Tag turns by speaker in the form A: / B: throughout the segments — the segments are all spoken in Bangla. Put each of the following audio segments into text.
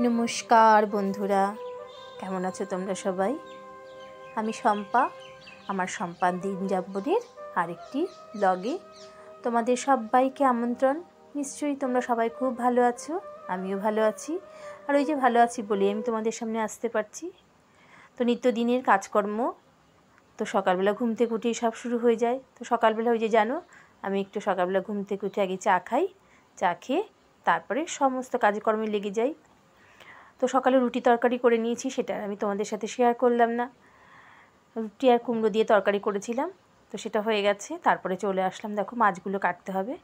A: নমস্কার বন্ধুরা, কেমন আছো তোমরা সবাই? আমি শম্পা, আমার সম্পান দিন যাপনের আরেকটি ব্লগে তোমাদের সবাইকে আমন্ত্রণ। নিশ্চয়ই তোমরা সবাই খুব ভালো আছো, আমিও ভালো আছি। আর ওই যে ভালো আছি বলে আমি তোমাদের সামনে আসতে পারছি। তো নিত্যদিনের কাজকর্ম তো সকালবেলা ঘুম থেকে উঠেই সব শুরু হয়ে যায়। তো সকালবেলা ওই যে জানো, আমি একটু সকালবেলা ঘুম থেকে উঠে আগে চা খাই, চা খেয়ে তারপরে সমস্ত কাজকর্মে লেগে যাই। তো সকালে রুটি তরকারি করে নিয়েছি, সেটা আমি তোমাদের সাথে শেয়ার করলাম না। রুটি আর কুমড়ো দিয়ে তরকারি করেছিলাম, তো সেটা হয়ে গেছে। তারপরে চলে আসলাম, দেখো মাছগুলো কাটতে হবে।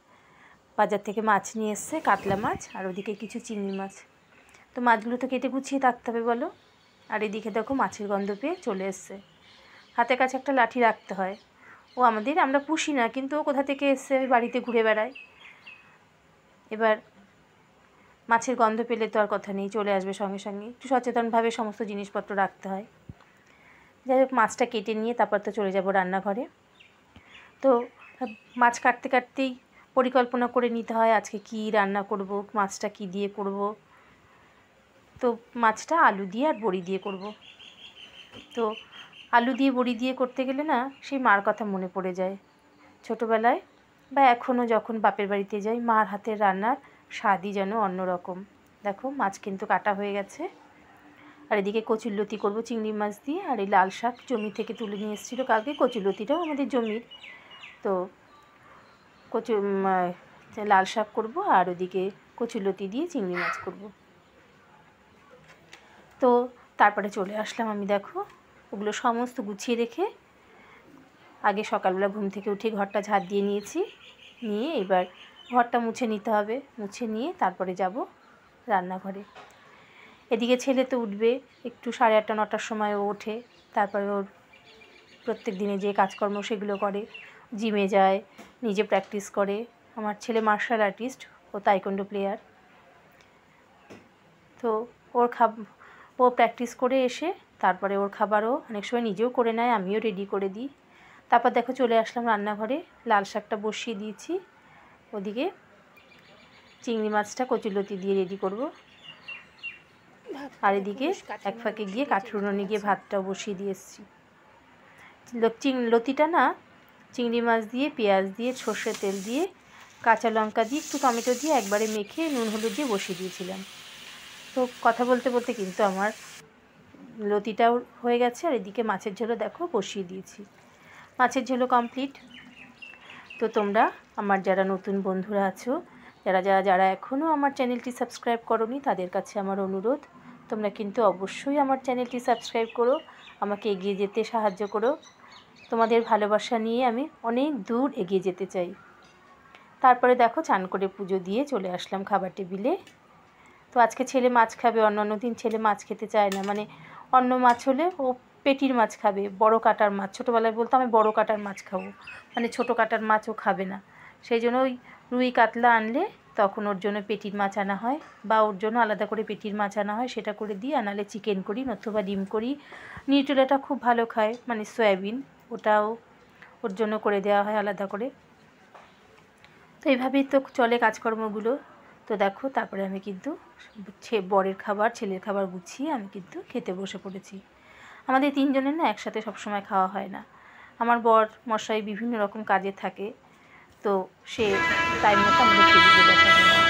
A: বাজার থেকে মাছ নিয়ে এসছে, কাতলা মাছ, আর ওদিকে কিছু চিংড়ি মাছ। তো মাছগুলো তো কেটে গুছিয়ে রাখতে হবে বলো। আর এদিকে দেখো মাছের গন্ধ পেয়ে চলে এসছে। হাতের কাছে একটা লাঠি রাখতে হয়। ও আমরা পুষি না, কিন্তু ও কোথা থেকে এসছে, বাড়িতে ঘুরে বেড়ায়। এবার মাছের গন্ধ পেলে তো আর কথা নেই, চলে আসবে সঙ্গে সঙ্গে। একটু সচেতনভাবে সমস্ত জিনিসপত্র রাখতে হয়। যাই হোক, মাছটা কেটে নিয়ে তারপর তো চলে যাব রান্নাঘরে। তো মাছ কাটতে কাটতেই পরিকল্পনা করে নিতে হয় আজকে কি রান্না করব, মাছটা কি দিয়ে করব। তো মাছটা আলু দিয়ে আর বড়ি দিয়ে করব। তো আলু দিয়ে বড়ি দিয়ে করতে গেলে না, সেই মার কথা মনে পড়ে যায়। ছোটোবেলায় বা এখনও যখন বাপের বাড়িতে যাই, মার হাতের রান্নার স্বাদই যেন অন্যরকম। দেখো মাছ কিন্তু কাটা হয়ে গেছে। আর এদিকে কচুরলতি করব চিংড়ি মাছ দিয়ে। আর এই লাল শাক জমি থেকে তুলে নিয়ে এসেছিলো কালকে, কচুরলতিটাও আমাদের জমির। তো লাল শাক করব, আর ওদিকে কচুরলতি দিয়ে চিংড়ি মাছ করব। তো তারপরে চলে আসলাম আমি, দেখো ওগুলো সমস্ত গুছিয়ে রেখে আগে সকালবেলা ঘুম থেকে উঠে ঘরটা ঝাড় দিয়ে নিয়েছি। নিয়ে এবার ঘরটা মুছে নিতে হবে, মুছে নিয়ে তারপরে যাব রান্নাঘরে। এদিকে ছেলে তো উঠবে একটু 8:30 9টার সময়, ও ওঠে। তারপরে ওর প্রত্যেক দিনে যে কাজকর্ম সেগুলো করে, জিমে যায়, নিজে প্র্যাকটিস করে। আমার ছেলে মার্শাল আর্টিস্ট, ও তাইকোন্ডো প্লেয়ার। তো ও প্র্যাকটিস করে এসে তারপরে ওর খাবারও অনেক সময় নিজেও করে নেয়, আমিও রেডি করে দিই। তারপর দেখো চলে আসলাম রান্নাঘরে, লাল শাকটা বসিয়ে দিয়েছি। ওদিকে চিংড়ি মাছটা কচুরলতি দিয়ে রেডি করব। আর এদিকে এক ফাঁকে গিয়ে কাঠুরনি গিয়ে ভাতটাও বসিয়ে দিয়ে এসেছি। লতিটা না, চিংড়ি মাছ দিয়ে, পেঁয়াজ দিয়ে, সর্ষে তেল দিয়ে, কাঁচা লঙ্কা দিয়ে, একটু টমেটো দিয়ে একবারে মেখে নুন হলুদ দিয়ে বসিয়ে দিয়েছিলাম। তো কথা বলতে বলতে কিন্তু আমার লতিটাও হয়ে গেছে। আর এদিকে মাছের ঝোলও দেখো বসিয়ে দিয়েছি। মাছের ঝোলও কমপ্লিট। তো তোমরা আমার যারা নতুন বন্ধুরা আছো, যারা এখনও আমার চ্যানেলটি সাবস্ক্রাইব করোনি, তাদের কাছে আমার অনুরোধ, তোমরা কিন্তু অবশ্যই আমার চ্যানেলটি সাবস্ক্রাইব করো, আমাকে এগিয়ে যেতে সাহায্য করো। তোমাদের ভালোবাসা নিয়ে আমি অনেক দূর এগিয়ে যেতে চাই। তারপরে দেখো চান করে পুজো দিয়ে চলে আসলাম খাবার টেবিলে। তো আজকে ছেলে মাছ খাবে, অন্যান্য দিন ছেলে মাছ খেতে চায় না। মানে অন্য মাছ হলে ও পেটির মাছ খাবে, বড় কাটার মাছ। ছোটোবেলায় বলতো আমি বড় কাটার মাছ খাবো, মানে ছোটো কাটার মাছ ও খাবে না। সেই জন্য ওই রুই কাতলা আনলে তখন ওর জন্য পেটির মাছ আনা হয়, বা ওর জন্য আলাদা করে পেটির মাছ আনা হয়, সেটা করে দিই। আনালে চিকেন করি, নতুবা ডিম করি। নিউট্রেলাটা খুব ভালো খায়, মানে সয়াবিন, ওটাও ওর জন্য করে দেওয়া হয় আলাদা করে। তো এইভাবেই তো চলে কাজকর্মগুলো। তো দেখো তারপরে আমি কিন্তু বরের খাবার, ছেলের খাবার গুছিয়ে আমি কিন্তু খেতে বসে পড়েছি। আমাদের তিনজনের না একসাথে সবসময় খাওয়া হয় না। আমার বর মশাই বিভিন্ন রকম কাজে থাকে, তো সে টাইম মতো আমাদের টেবিলে বসানো হয়।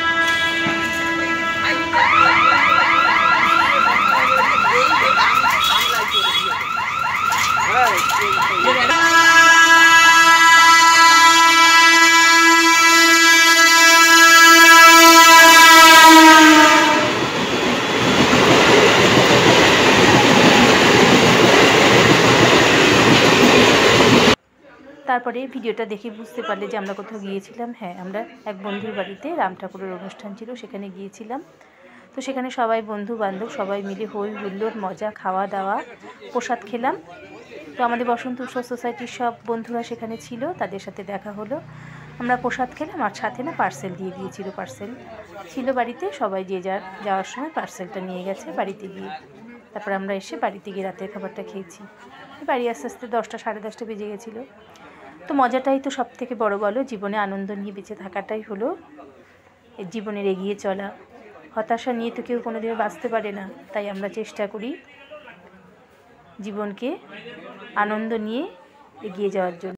A: তারপরে ভিডিওটা দেখে বুঝতে পারলে যে আমরা কোথাও গিয়েছিলাম। হ্যাঁ, আমরা এক বন্ধুর বাড়িতে রাম ঠাকুরের অনুষ্ঠান ছিল, সেখানে গিয়েছিলাম। তো সেখানে সবাই বন্ধু বান্ধব সবাই মিলে হই হুল্লোড়, মজা, খাওয়া দাওয়া, প্রসাদ খেলাম। তো আমাদের বসন্ত উৎসব সোসাইটির সব বন্ধুরা সেখানে ছিল, তাদের সাথে দেখা হলো। আমরা প্রসাদ খেলাম, আর সাথে না পার্সেল দিয়ে দিয়েছিল। পার্সেল ছিল বাড়িতে, সবাই যে যার যাওয়ার সময় পার্সেলটা নিয়ে গেছে বাড়িতে গিয়ে। তারপরে আমরা এসে বাড়িতে গিয়ে রাতের খাবারটা খেয়েছি। বাড়ি আস্তে আস্তে 10টা 10:30 বেজে গেছিলো। তো মজাটাই তো সব থেকে বড়, বলো। জীবনে আনন্দ নিয়ে বেঁচে থাকাটাই হলো জীবনের এগিয়ে চলা। হতাশা নিয়ে তো কেউ কোনোদিনও বাঁচতে পারে না। তাই আমরা চেষ্টা করি জীবনকে আনন্দ নিয়ে এগিয়ে যাওয়ার জন্য।